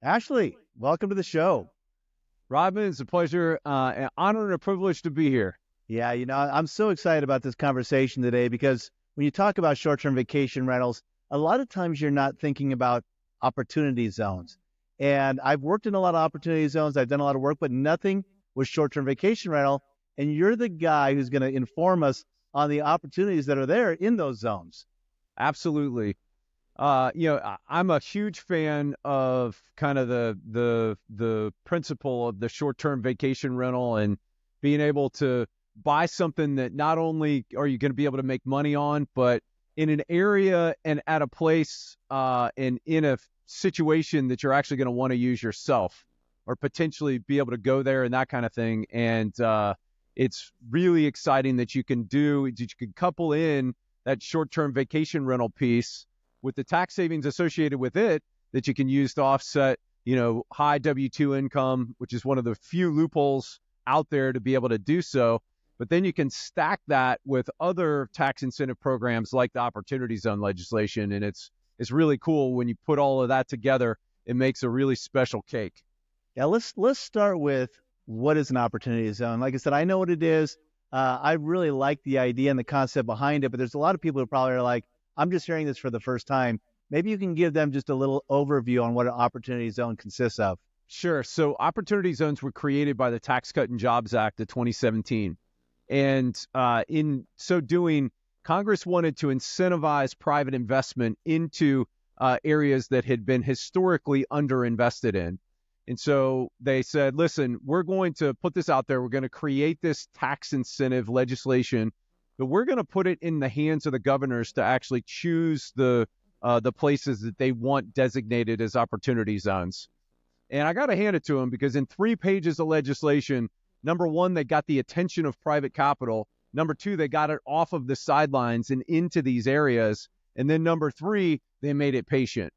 Ashley, welcome to the show. Rodman, it's a pleasure, an honor and a privilege to be here. Yeah, I'm so excited about this conversation today because when you talk about short-term vacation rentals, a lot of times you're not thinking about opportunity zones. And I've worked in a lot of opportunity zones. I've done a lot of work, but nothing with short-term vacation rental. And you're the guy who's going to inform us on the opportunities that are there in those zones. Absolutely. I'm a huge fan of kind of the principle of the short-term vacation rental and being able to buy something that not only are you going to be able to make money on, but in an area and at a place and in a situation that you're actually going to want to use yourself or potentially be able to go there and that kind of thing. And it's really exciting that you can couple in that short-term vacation rental piece with the tax savings associated with it that you can use to offset, high W-2 income, which is one of the few loopholes out there to be able to do so. But then you can stack that with other tax incentive programs like the Opportunity Zone legislation, and it's really cool when you put all of that together. It makes a really special cake. Yeah, let's start with what is an opportunity zone. Like I said, I know what it is. I really like the idea and the concept behind it, but there's a lot of people who probably are like, I'm just hearing this for the first time. Maybe you can give them just a little overview on what an opportunity zone consists of. Sure. So opportunity zones were created by the Tax Cut and Jobs Act of 2017. And in so doing, Congress wanted to incentivize private investment into areas that had been historically underinvested in. And so they said, listen, we're going to put this out there. We're going to create this tax incentive legislation, but we're going to put it in the hands of the governors to actually choose the places that they want designated as opportunity zones. And I got to hand it to them because in 3 pages of legislation, number one, they got the attention of private capital. Number two, they got it off of the sidelines and into these areas. And then number three, they made it patient.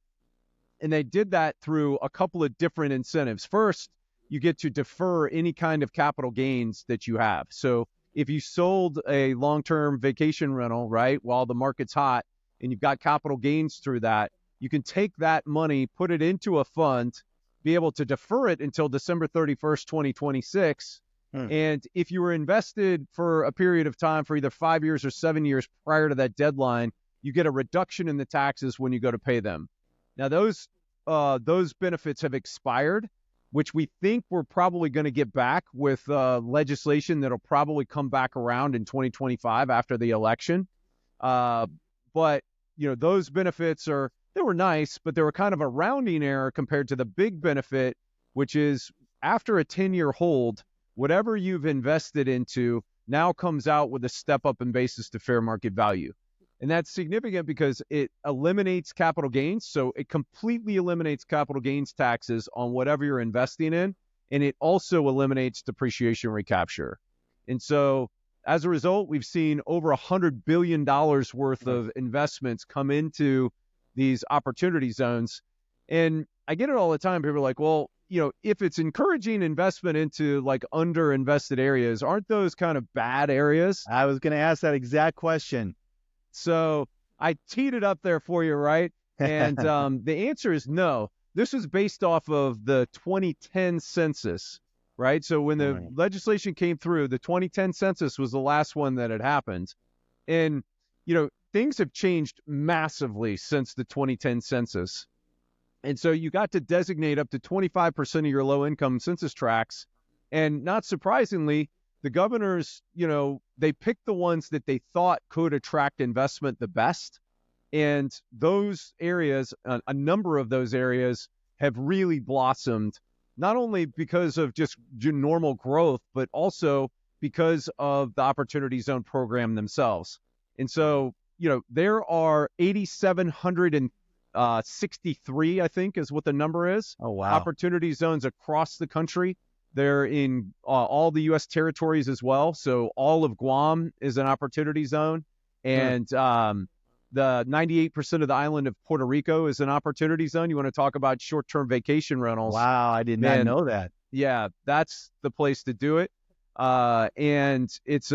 And they did that through a couple of different incentives. First, you get to defer any kind of capital gains that you have. So if you sold a long-term vacation rental, right, while the market's hot and you've got capital gains through that, you can take that money, put it into a fund, be able to defer it until December 31st, 2026. And if you were invested for a period of time for either 5 years or 7 years prior to that deadline, you get a reduction in the taxes when you go to pay them. Now, those benefits have expired, which we think we're probably going to get back with legislation that'll probably come back around in 2025 after the election. But, those benefits they were nice, but they were kind of a rounding error compared to the big benefit, which is after a 10-year hold, whatever you've invested into now comes out with a step up in basis to fair market value. And that's significant because it eliminates capital gains. So it completely eliminates capital gains taxes on whatever you're investing in. And it also eliminates depreciation recapture. And so as a result, we've seen over $100 billion worth of investments come into these opportunity zones. And I get it all the time. People are like, well, if it's encouraging investment into like underinvested areas, aren't those kind of bad areas? I was going to ask that exact question. So I teed it up there for you, right? And the answer is no. This was based off of the 2010 census, right? So when the legislation came through, the 2010 census was the last one that had happened. And, things have changed massively since the 2010 census. And so you got to designate up to 25% of your low-income census tracts. And not surprisingly, the governors, they picked the ones that they thought could attract investment the best. And those areas, a number of those areas have really blossomed, not only because of just normal growth, but also because of the Opportunity Zone program themselves. And so, there are 8,763, I think, is what the number is. Oh, wow. Opportunity zones across the country. They're in all the U.S. territories as well. So all of Guam is an opportunity zone. And the 98% of the island of Puerto Rico is an opportunity zone. You want to talk about short-term vacation rentals. Wow, I did not know that. Yeah, that's the place to do it. And it's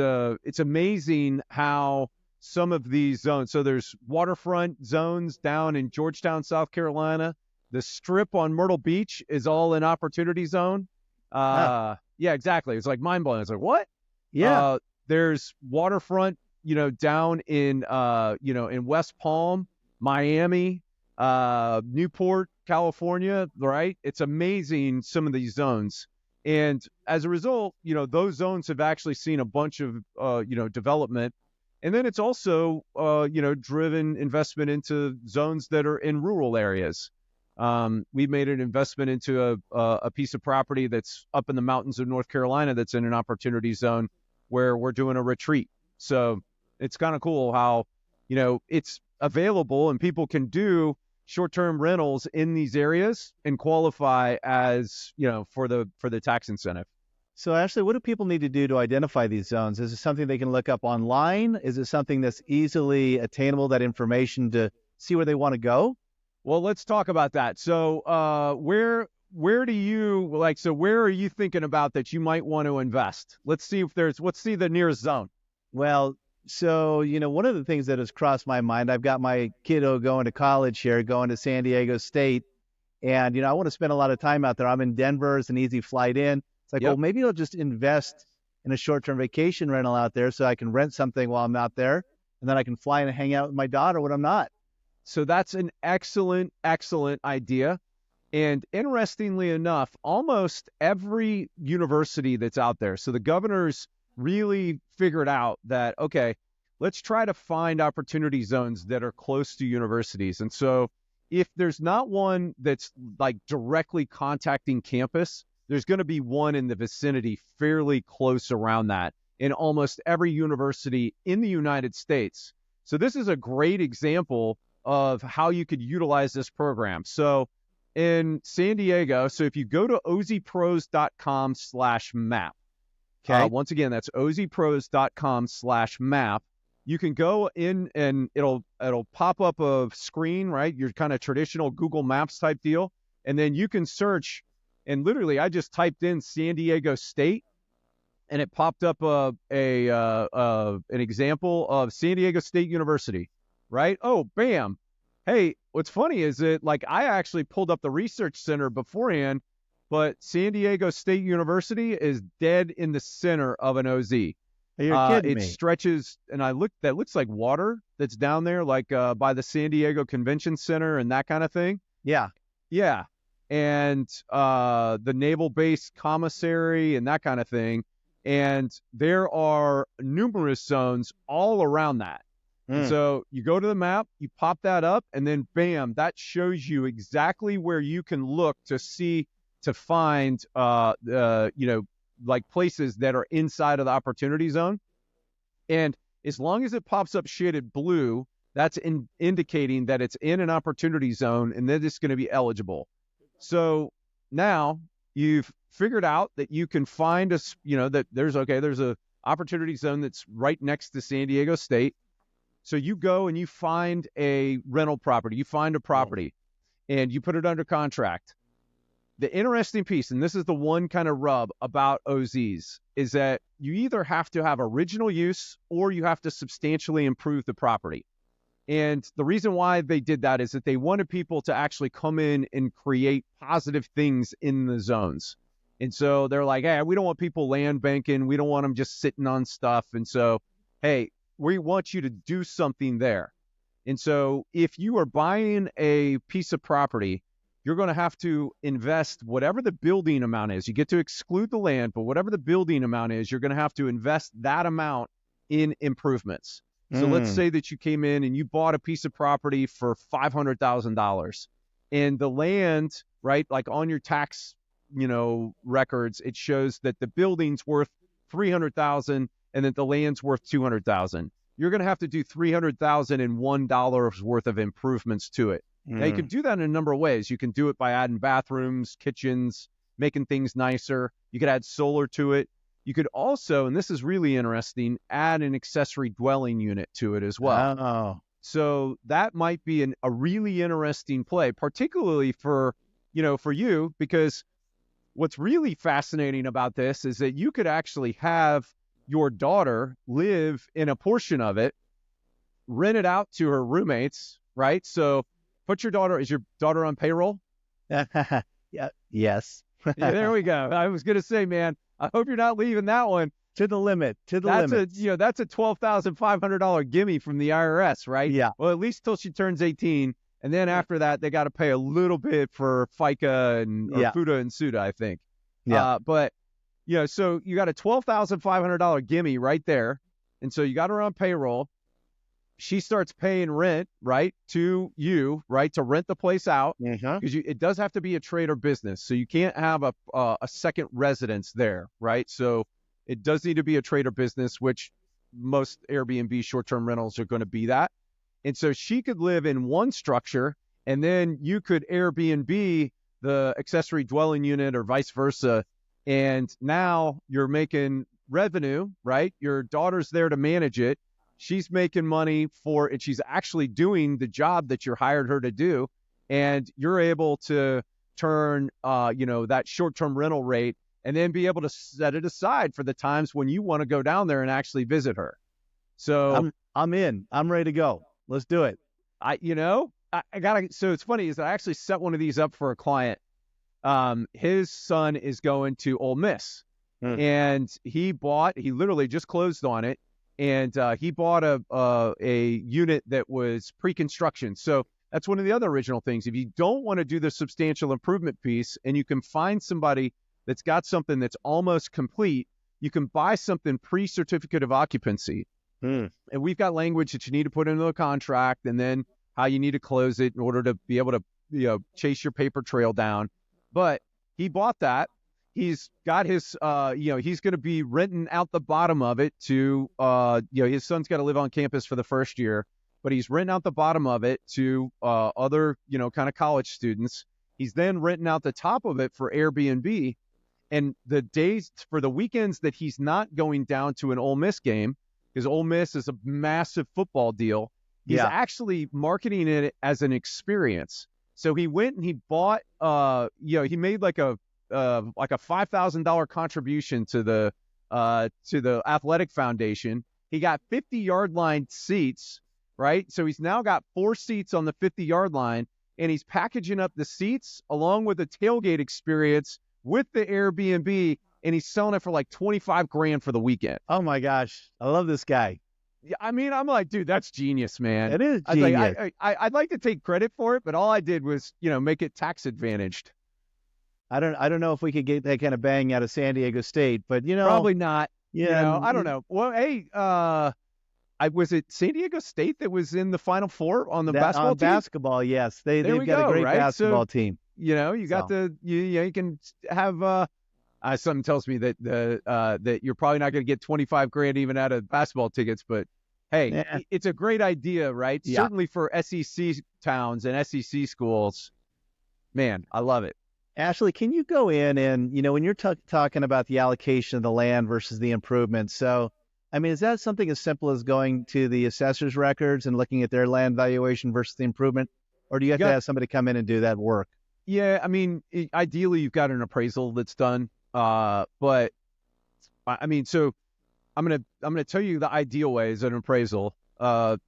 amazing how some of these zones, so there's waterfront zones down in Georgetown, South Carolina. The strip on Myrtle Beach is all in opportunity zone. Ah, Yeah, exactly. It's like mind blowing. It's like, what? yeah. There's waterfront, down in, in West Palm, Miami, Newport, California, right? It's amazing, some of these zones. And as a result, those zones have actually seen a bunch of, development. And then it's also, driven investment into zones that are in rural areas. We made an investment into a piece of property that's up in the mountains of North Carolina that's in an opportunity zone where we're doing a retreat. So it's kind of cool how, it's available and people can do short-term rentals in these areas and qualify as, for the tax incentive. So, Ashley, what do people need to do to identify these zones? Is it something they can look up online? Is it something that's easily attainable, that information to see where they want to go? Well, let's talk about that. So, where do you like? So, where are you thinking about that you might want to invest? Let's see the nearest zone. Well, so, one of the things that has crossed my mind, I've got my kiddo going to college here, going to San Diego State. And, I want to spend a lot of time out there. I'm in Denver. It's an easy flight in. It's like, well, Yep. maybe I'll just invest in a short-term vacation rental out there so I can rent something while I'm out there. And then I can fly and hang out with my daughter when I'm not. So that's an excellent, excellent idea. And interestingly enough, almost every university that's out there, so the governors really figured out that, okay, let's try to find opportunity zones that are close to universities. And so if there's not one that's like directly contacting campus, there's going to be one in the vicinity fairly close around that in almost every university in the United States. So this is a great example of how you could utilize this program. So in San Diego, so if you go to ozpros.com/map, Okay. once again, that's ozpros.com/map. You can go in and it'll pop up a screen, right? Your kind of traditional Google Maps type deal. And then you can search, and literally I just typed in San Diego State and it popped up an example of San Diego State University, right? Oh, bam. Hey, what's funny is that like I actually pulled up the research center beforehand, but San Diego State University is dead in the center of an OZ. You're kidding It me. stretches, and that looks like water that's down there, like by the San Diego Convention Center and that kind of thing. Yeah. Yeah. And the Naval Base Commissary and that kind of thing. And there are numerous zones all around that. And so you go to the map, you pop that up, and then bam, that shows you exactly where you can look to find, like places that are inside of the opportunity zone. And as long as it pops up shaded blue, that's indicating that it's in an opportunity zone and that it's going to be eligible. So now you've figured out that you can find that there's a opportunity zone that's right next to San Diego State. So you go and you find a rental property, you find a property, and you put it under contract. The interesting piece, and this is the one kind of rub about OZs, is that you either have to have original use or you have to substantially improve the property. And the reason why they did that is that they wanted people to actually come in and create positive things in the zones. And so they're like, hey, we don't want people land banking. We don't want them just sitting on stuff. And so, hey, we want you to do something there. And so if you are buying a piece of property, you're going to have to invest whatever the building amount is. You get to exclude the land, but whatever the building amount is, you're going to have to invest that amount in improvements. So let's say that you came in and you bought a piece of property for $500,000 and the land, right, like on your tax, records, it shows that the building's worth $300,000 and that the land's worth $200,000. You're going to have to do $301 worth of improvements to it. Now, you can do that in a number of ways. You can do it by adding bathrooms, kitchens, making things nicer. You could add solar to it. You could also, and this is really interesting, add an accessory dwelling unit to it as well. Oh. So that might be a really interesting play, particularly for you, because what's really fascinating about this is that you could actually have your daughter live in a portion of it, rent it out to her roommates, right? So is your daughter on payroll? Yeah. Yes. Yeah, there we go. I was gonna say, man, I hope you're not leaving that one. To the limit. To the That's a limits. that's a $12,500 gimme from the IRS, right? Yeah. Well, at least till she turns 18, and then after that, they got to pay a little bit for FICA and or Yeah. FUTA and SUTA, I think. Yeah. But so you got a $12,500 gimme right there, and so you got her on payroll. She starts paying rent, right, to you, right, to rent the place out, Uh-huh. because it does have to be a trade or business, so you can't have a second residence there, right? So it does need to be a trade or business, which most Airbnb short-term rentals are going to be that. And so she could live in one structure, and then you could Airbnb the accessory dwelling unit or vice versa. And now you're making revenue, right? Your daughter's there to manage it. She's making money for it. She's actually doing the job that you hired her to do. And you're able to turn, that short-term rental rate and then be able to set it aside for the times when you want to go down there and actually visit her. So I'm in. I'm ready to go. Let's do it. I gotta. So it's funny is I actually set one of these up for a client. His son is going to Ole Miss, and he literally just closed on it, and he bought a unit that was pre-construction. So that's one of the other original things. If you don't want to do the substantial improvement piece, and you can find somebody that's got something that's almost complete, you can buy something pre-certificate of occupancy. And we've got language that you need to put into the contract, and then how you need to close it in order to be able to, chase your paper trail down. But he bought that. He's got his, he's going to be renting out the bottom of it to, his son's got to live on campus for the first year, but he's renting out the bottom of it to other, kind of college students. He's then renting out the top of it for Airbnb. And for the weekends that he's not going down to an Ole Miss game, because Ole Miss is a massive football deal, he's actually marketing it as an experience. So he went and he bought, he made like a $5,000 contribution to the athletic foundation. He got 50-yard line seats, right? So he's now got 4 seats on the 50-yard line, and he's packaging up the seats along with a tailgate experience with the Airbnb, and he's selling it for like $25,000 for the weekend. Oh my gosh, I love this guy. Yeah, I mean, I'm like, dude, that's genius, man. It is genius. I'd like to take credit for it, but all I did was, make it tax advantaged. I don't know if we could get that kind of bang out of San Diego State, but probably not. Yeah, I don't know. Well, hey, was it San Diego State that was in the Final Four on the basketball team? Basketball, yes, they've got a great basketball team. You got you can have. Something tells me that that you're probably not going to get $25,000 even out of basketball tickets, but hey, it's a great idea, right? Yeah. Certainly for SEC towns and SEC schools. Man, I love it. Ashley, can you go in and, when you're talking about the allocation of the land versus the improvements, so, I mean, is that something as simple as going to the assessor's records and looking at their land valuation versus the improvement? Or do you have to have somebody come in and do that work? Yeah, I mean, ideally, you've got an appraisal that's done. But I mean, so I'm gonna tell you the ideal way is an appraisal.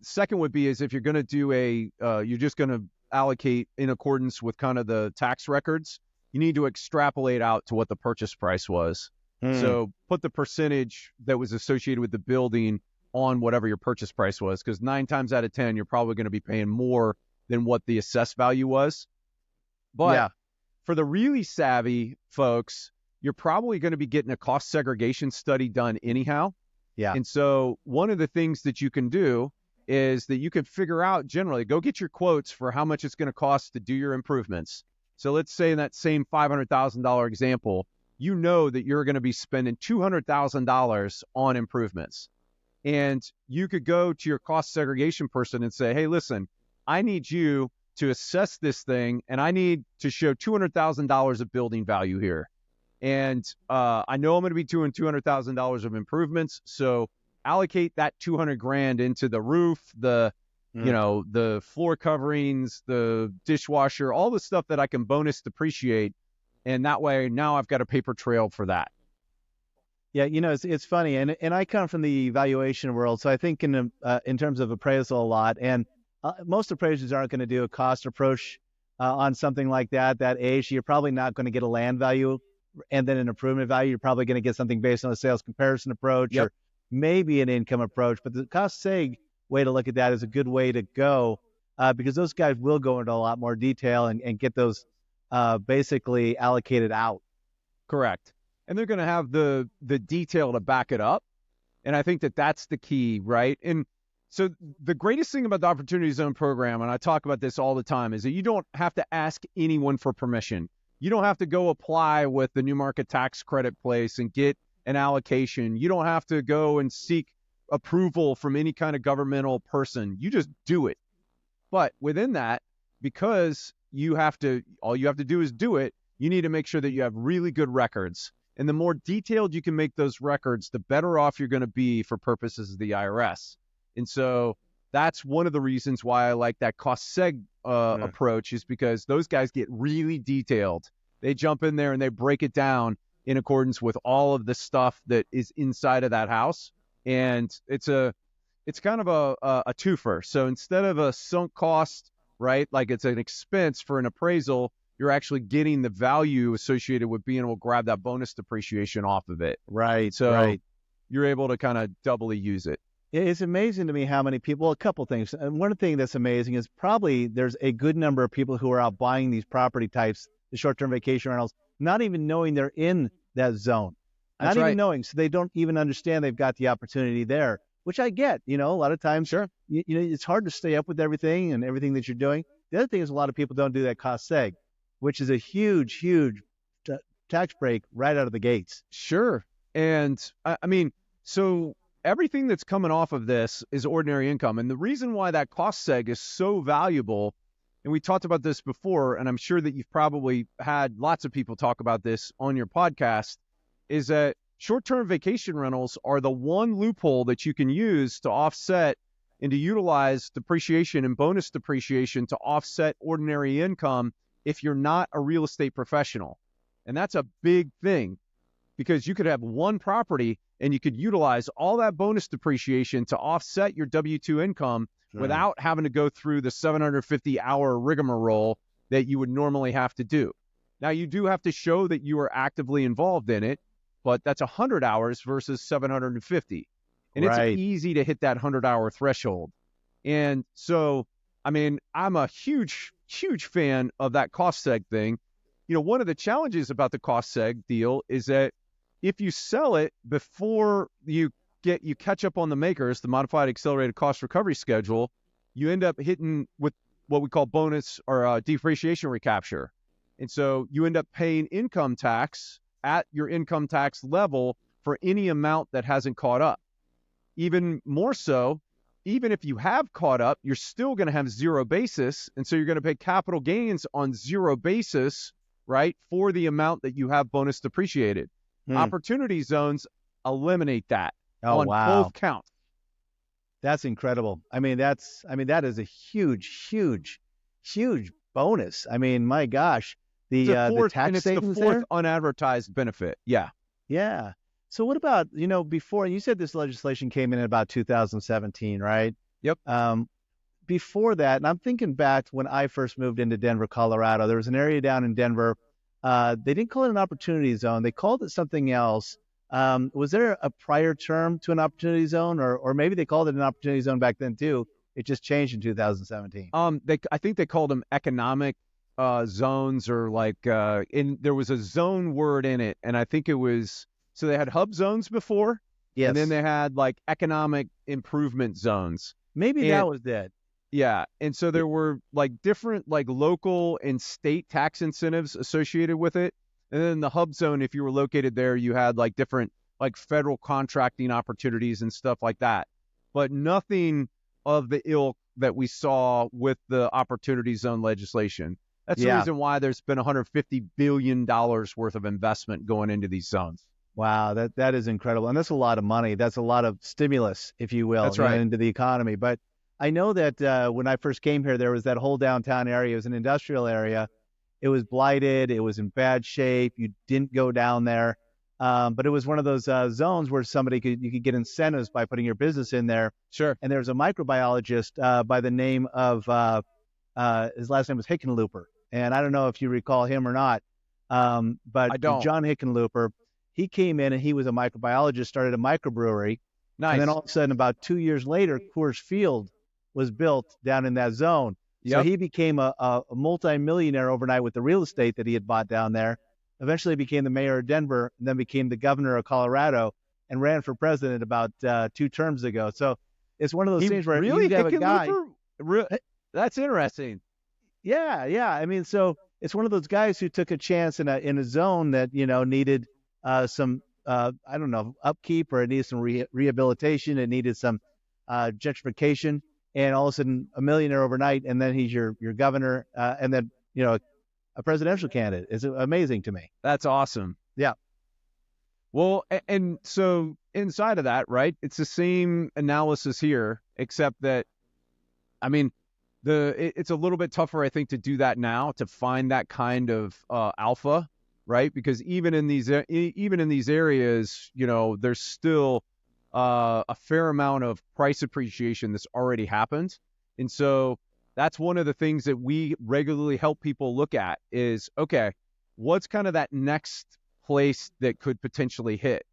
Second would be is if you're gonna do you're just gonna allocate in accordance with kind of the tax records, you need to extrapolate out to what the purchase price was. So put the percentage that was associated with the building on whatever your purchase price was, because 9 times out of 10, you're probably going to be paying more than what the assessed value was. But for the really savvy folks, you're probably going to be getting a cost segregation study done anyhow. Yeah. And so one of the things that you can do is that you can figure out generally, go get your quotes for how much it's going to cost to do your improvements. So let's say in that same $500,000 example, you know that you're going to be spending $200,000 on improvements. And you could go to your cost segregation person and say, hey, listen, I need you to assess this thing, and I need to show $200,000 of building value here. And I know I'm going to be doing $200,000 of improvements, so allocate that $200,000 into the roof, the floor coverings, the dishwasher, all the stuff that I can bonus depreciate, and that way now I've got a paper trail for that. Yeah, it's funny, and I come from the valuation world, so I think in terms of appraisal a lot, and most appraisers aren't going to do a cost approach on something like that age. You're probably not going to get a land value and then an improvement value. You're probably going to get something based on a sales comparison approach Yep. or maybe an income approach. But the cost seg way to look at that is a good way to go because those guys will go into a lot more detail and get those basically allocated out. Correct. And they're going to have the detail to back it up. And I think that that's the key, right? And so the greatest thing about the Opportunity Zone program, and I talk about this all the time, is that you don't have to ask anyone for permission. You don't have to go apply with the new market tax credit place and get an allocation. You don't have to go and seek approval from any kind of governmental person. You just do it. But within that, because all you have to do is do it, you need to make sure that you have really good records. And the more detailed you can make those records, the better off you're going to be for purposes of the IRS. And so that's one of the reasons why I like that cost seg approach, is because those guys get really detailed. They jump in there and they break it down in accordance with all of the stuff that is inside of that house. And it's kind of a twofer. So instead of a sunk cost, right, like it's an expense for an appraisal, you're actually getting the value associated with being able to grab that bonus depreciation off of it. Right. So you're able to kind of doubly use it. It's amazing to me how many people, a couple things. And one thing that's amazing is probably there's a good number of people who are out buying these property types, the short-term vacation rentals, not even knowing they're in that zone. That's not right. even knowing. So they don't even understand they've got the opportunity there, which I get. A lot of times, Sure. It's hard to stay up with everything and everything that you're doing. The other thing is a lot of people don't do that cost seg, which is a huge, huge tax break right out of the gates. Sure. And I mean, so everything that's coming off of this is ordinary income. And the reason why that cost seg is so valuable, and we talked about this before, and I'm sure that you've probably had lots of people talk about this on your podcast, is that short-term vacation rentals are the one loophole that you can use to offset and to utilize depreciation and bonus depreciation to offset ordinary income if you're not a real estate professional. And that's a big thing, because you could have one property and you could utilize all that bonus depreciation to offset your W-2 income without having to go through the 750-hour rigmarole that you would normally have to do. Now, you do have to show that you are actively involved in it, but that's 100 hours versus 750. And It's easy to hit that 100-hour threshold. And so, I mean, I'm a huge, huge fan of that cost seg thing. One of the challenges about the cost seg deal is that if you sell it before you catch up on the makers, the modified accelerated cost recovery schedule, you end up hitting with what we call bonus or depreciation recapture. And so you end up paying income tax at your income tax level for any amount that hasn't caught up. Even more so, even if you have caught up, you're still going to have zero basis. And so you're going to pay capital gains on zero basis, right, for the amount that you have bonus depreciated. Opportunity zones eliminate that on both counts. That's incredible. That is a huge, huge, huge bonus. I mean, my gosh, the tax savings it's the fourth unadvertised benefit. Yeah. Yeah. So what about, before, you said this legislation came in about 2017, right? Yep. Before that, and I'm thinking back when I first moved into Denver, Colorado, there was an area down in Denver. They didn't call it an opportunity zone. They called it something else. Was there a prior term to an opportunity zone, or maybe they called it an opportunity zone back then too? It just changed in 2017. I think they called them economic zones, or there was a zone word in it, and I think it was, so they had hub zones before, yes, and then they had economic improvement zones. Maybe that was it. Yeah, and so there were different local and state tax incentives associated with it. And then the hub zone, if you were located there, you had different federal contracting opportunities and stuff like that. But nothing of the ilk that we saw with the opportunity zone legislation. That's the reason why there's been $150 billion worth of investment going into these zones. Wow, that is incredible. And that's a lot of money. That's a lot of stimulus, if you will, that's right, into the economy. But I know that when I first came here, there was that whole downtown area. It was an industrial area. It was blighted. It was in bad shape. You didn't go down there. But it was one of those zones where you could get incentives by putting your business in there. Sure. And there was a microbiologist by the name of, his last name was Hickenlooper. and I don't know if you recall him or not, but I don't. John Hickenlooper, he came in and he was a microbiologist, started a microbrewery, and then Nice. all of a sudden, about 2 years later, Coors Field was built down in that zone. So Yep. he became a multimillionaire overnight with the real estate that he had bought down there. Eventually became the mayor of Denver, and then became the governor of Colorado, and ran for president about 2 terms ago. So it's one of those He things where really you have a guy. Hickenlooper? That's interesting. Yeah, yeah. I mean, so it's one of those guys who took a chance in a zone that needed some I don't know, upkeep, or it needed some rehabilitation. It needed some gentrification, and all of a sudden a millionaire overnight, and then he's your governor, and then a presidential candidate. It's amazing to me. That's awesome. Yeah. Well, and so inside of that, right? It's the same analysis here, except that, I mean, it's a little bit tougher, I think, to do that now, to find that kind of alpha, right? Because even in these areas, there's still a fair amount of price appreciation that's already happened, and so that's one of the things that we regularly help people look at is, okay, what's kind of that next place that could potentially hit,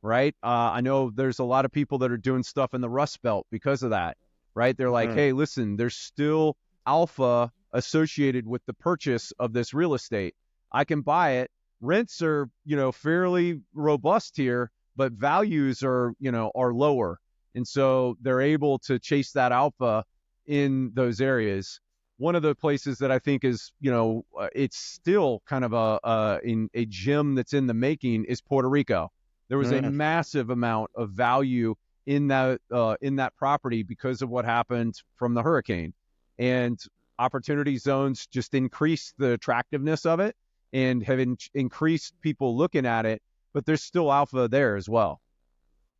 right? I know there's a lot of people that are doing stuff in the Rust Belt because of that, right? They're like, hey, listen, there's still alpha associated with the purchase of this real estate. I can buy it. Rents are, fairly robust here, but values are lower. And so they're able to chase that alpha in those areas. One of the places that I think is, it's still kind of in a gem that's in the making is Puerto Rico. There was a massive amount of value in that property because of what happened from the hurricane, and opportunity zones just increased the attractiveness of it and have increased people looking at it. But there's still alpha there as well.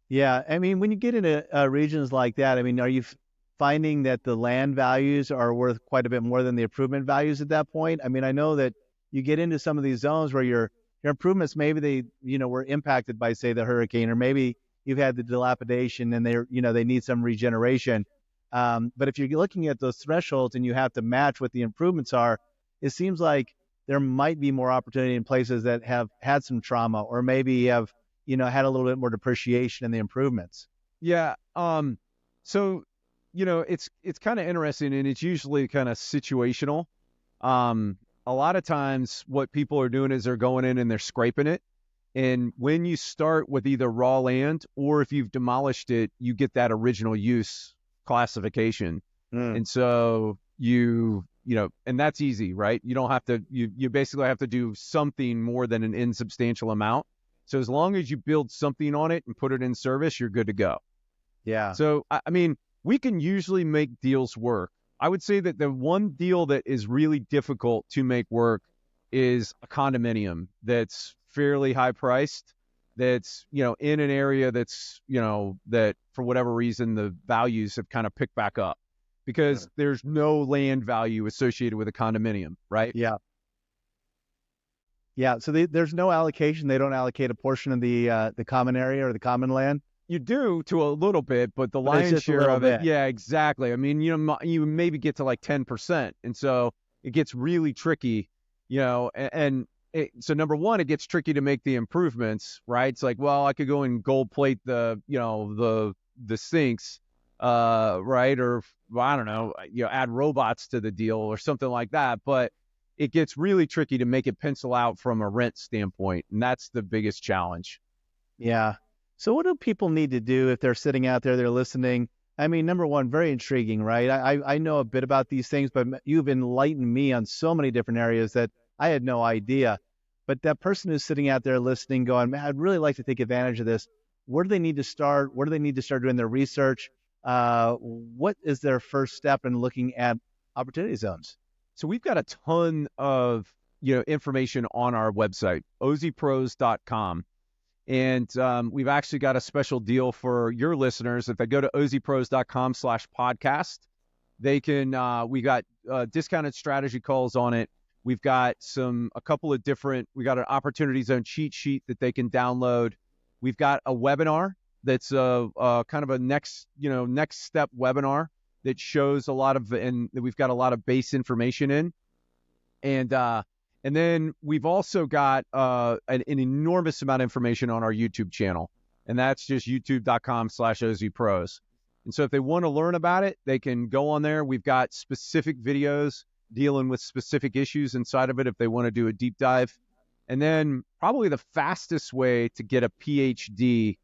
Yeah, I mean, when you get into regions like that, I mean, are you finding that the land values are worth quite a bit more than the improvement values at that point? I mean, I know that you get into some of these zones where your improvements, maybe they were impacted by, say, the hurricane, or maybe you've had the dilapidation and they need some regeneration. But if you're looking at those thresholds and you have to match what the improvements are, it seems like there might be more opportunity in places that have had some trauma, or maybe have had a little bit more depreciation in the improvements. Yeah. So it's kind of interesting, and it's usually kind of situational. A lot of times what people are doing is they're going in and they're scraping it. And when you start with either raw land, or if you've demolished it, you get that original use classification. And so and that's easy, right? You don't have to, you basically have to do something more than an insubstantial amount. So as long as you build something on it and put it in service, you're good to go. Yeah. So, I mean, we can usually make deals work. I would say that the one deal that is really difficult to make work is a condominium that's fairly high priced, that's, in an area that's, that for whatever reason, the values have kind of picked back up because there's no land value associated with a condominium, right? Yeah. Yeah. So there's no allocation. They don't allocate a portion of the common area or the common land. You do to a little bit, but the lion's share of it, yeah, exactly. I mean, you maybe get to like 10%, and so it gets really tricky, so number one, it gets tricky to make the improvements, right? It's like, well, I could go and gold plate the sinks, right? Or I don't know, add robots to the deal or something like that, but it gets really tricky to make it pencil out from a rent standpoint, and that's the biggest challenge. Yeah. So what do people need to do if they're sitting out there, they're listening? I mean, number one, very intriguing, right? I know a bit about these things, but you've enlightened me on so many different areas that I had no idea. But that person who's sitting out there listening, going, man, I'd really like to take advantage of this. Where do they need to start? Where do they need to start doing their research? What is their first step in looking at opportunity zones? So we've got a ton of information on our website, ozpros.com. And we've actually got a special deal for your listeners. If they go to ozpros.com/podcast, they can, we got discounted strategy calls on it. We've got we got an opportunity zone cheat sheet that they can download. We've got a webinar that's kind of a next step webinar that shows and we've got a lot of base information in. And then we've also got an enormous amount of information on our YouTube channel, and that's just youtube.com/ozpros. And so if they want to learn about it, they can go on there. We've got specific videos dealing with specific issues inside of it if they want to do a deep dive. And then probably the fastest way to get a PhD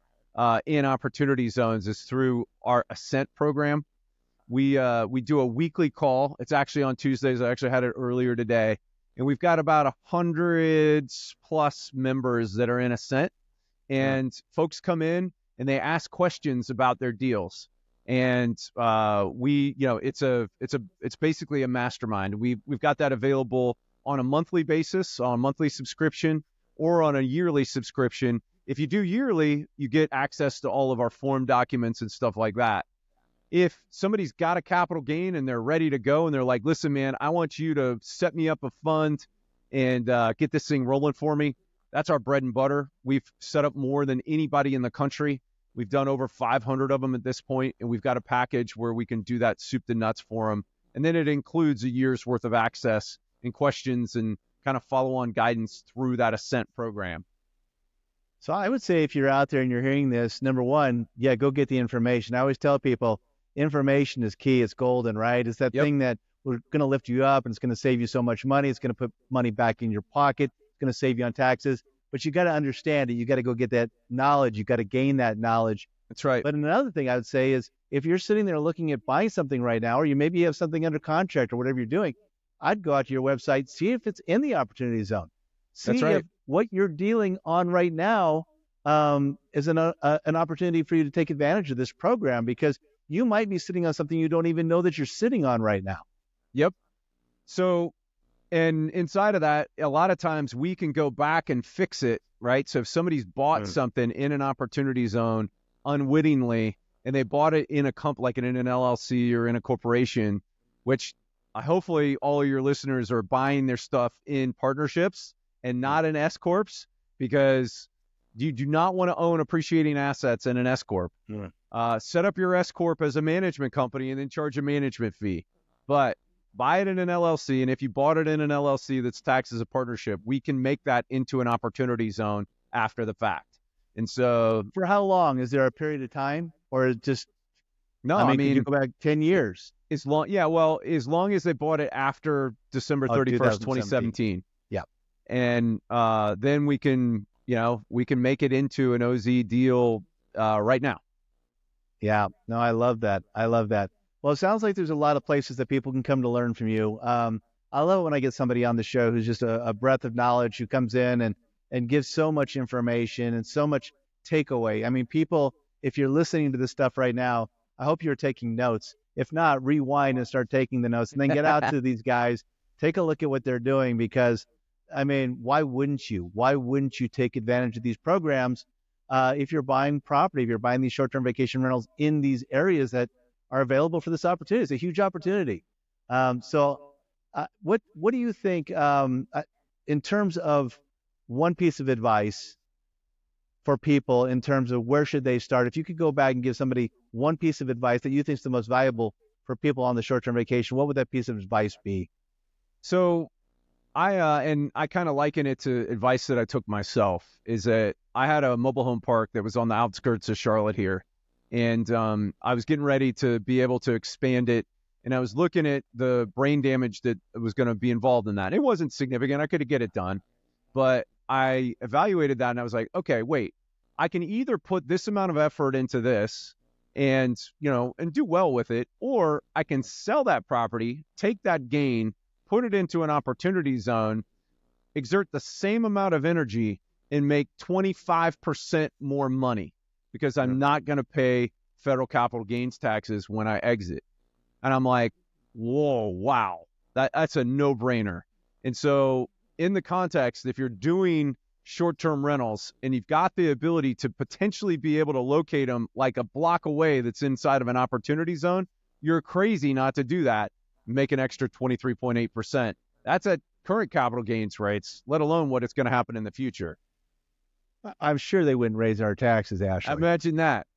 in opportunity zones is through our Ascent program. We do a weekly call. It's actually on Tuesdays. I actually had it earlier today. And we've got about 100 plus members that are in Ascent. And folks come in and they ask questions about their deals. And it's basically a mastermind. We've got that available on a monthly basis, on a monthly subscription, or on a yearly subscription. If you do yearly, you get access to all of our form documents and stuff like that. If somebody's got a capital gain and they're ready to go and they're like, listen, man, I want you to set me up a fund and get this thing rolling for me, that's our bread and butter. We've set up more than anybody in the country. We've done over 500 of them at this point, and we've got a package where we can do that soup to nuts for them. And then it includes a year's worth of access and questions and kind of follow-on guidance through that Ascent program. So I would say if you're out there and you're hearing this, number one, yeah, go get the information. I always tell people information is key. It's golden, right? It's that thing that we're going to lift you up and it's going to save you so much money. It's going to put money back in your pocket. It's going to save you on taxes. But you got to understand it. You got to go get that knowledge. You got to gain that knowledge. That's right. But another thing I would say is if you're sitting there looking at buying something right now, or you maybe have something under contract or whatever you're doing, I'd go out to your website, see if it's in the opportunity zone. See if what you're dealing on right now is an opportunity for you to take advantage of this program, because you might be sitting on something you don't even know that you're sitting on right now. Yep. So, and inside of that, a lot of times we can go back and fix it, right? So if somebody's bought something in an opportunity zone unwittingly, and they bought it in a like in an LLC or in a corporation, which hopefully all of your listeners are buying their stuff in partnerships and not in S corps, because you do not want to own appreciating assets in an S corp. Set up your S corp as a management company and then charge a management fee. But buy it in an LLC, and if you bought it in an LLC that's taxed as a partnership, we can make that into an opportunity zone after the fact. And so, for how long? Is there a period of time, or just no? I mean, you go back 10 years. As long as they bought it after December 31st, 2017. Yeah. And then we can make it into an OZ deal right now. Yeah. No, I love that. Well, it sounds like there's a lot of places that people can come to learn from you. I love it when I get somebody on the show who's just a breadth of knowledge, who comes in and gives so much information and so much takeaway. I mean, people, if you're listening to this stuff right now, I hope you're taking notes. If not, rewind and start taking the notes, and then get out to these guys, take a look at what they're doing, because, I mean, why wouldn't you? Why wouldn't you take advantage of these programs if you're buying property, if you're buying these short-term vacation rentals in these areas that are available for this opportunity? It's a huge opportunity. So what do you think in terms of one piece of advice for people in terms of where should they start? If you could go back and give somebody one piece of advice that you think is the most valuable for people on the short-term vacation, what would that piece of advice be? So I kind of liken it to advice that I took myself, is that I had a mobile home park that was on the outskirts of Charlotte here. And I was getting ready to be able to expand it. And I was looking at the brain damage that was going to be involved in that. It wasn't significant. I could get it done. But I evaluated that and I was like, okay, wait, I can either put this amount of effort into this and do well with it, or I can sell that property, take that gain, put it into an opportunity zone, exert the same amount of energy, and make 25% more money, because I'm not going to pay federal capital gains taxes when I exit. And I'm like, whoa, wow, that's a no-brainer. And so in the context, if you're doing short-term rentals and you've got the ability to potentially be able to locate them like a block away that's inside of an opportunity zone, you're crazy not to do that. Make an extra 23.8%. That's at current capital gains rates, let alone what it's going to happen in the future. I'm sure they wouldn't raise our taxes, Ashley. Imagine that.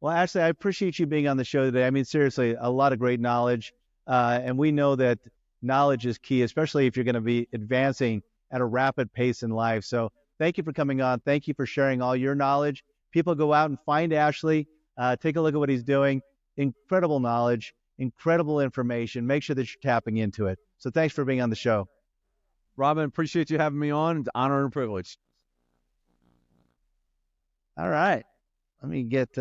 Well, Ashley, I appreciate you being on the show today. I mean, seriously, a lot of great knowledge. And we know that knowledge is key, especially if you're going to be advancing at a rapid pace in life. So thank you for coming on. Thank you for sharing all your knowledge. People go out and find Ashley. Take a look at what he's doing. Incredible knowledge, incredible information. Make sure that you're tapping into it. So thanks for being on the show. Robin, appreciate you having me on. It's an honor and a privilege. All right. Let me get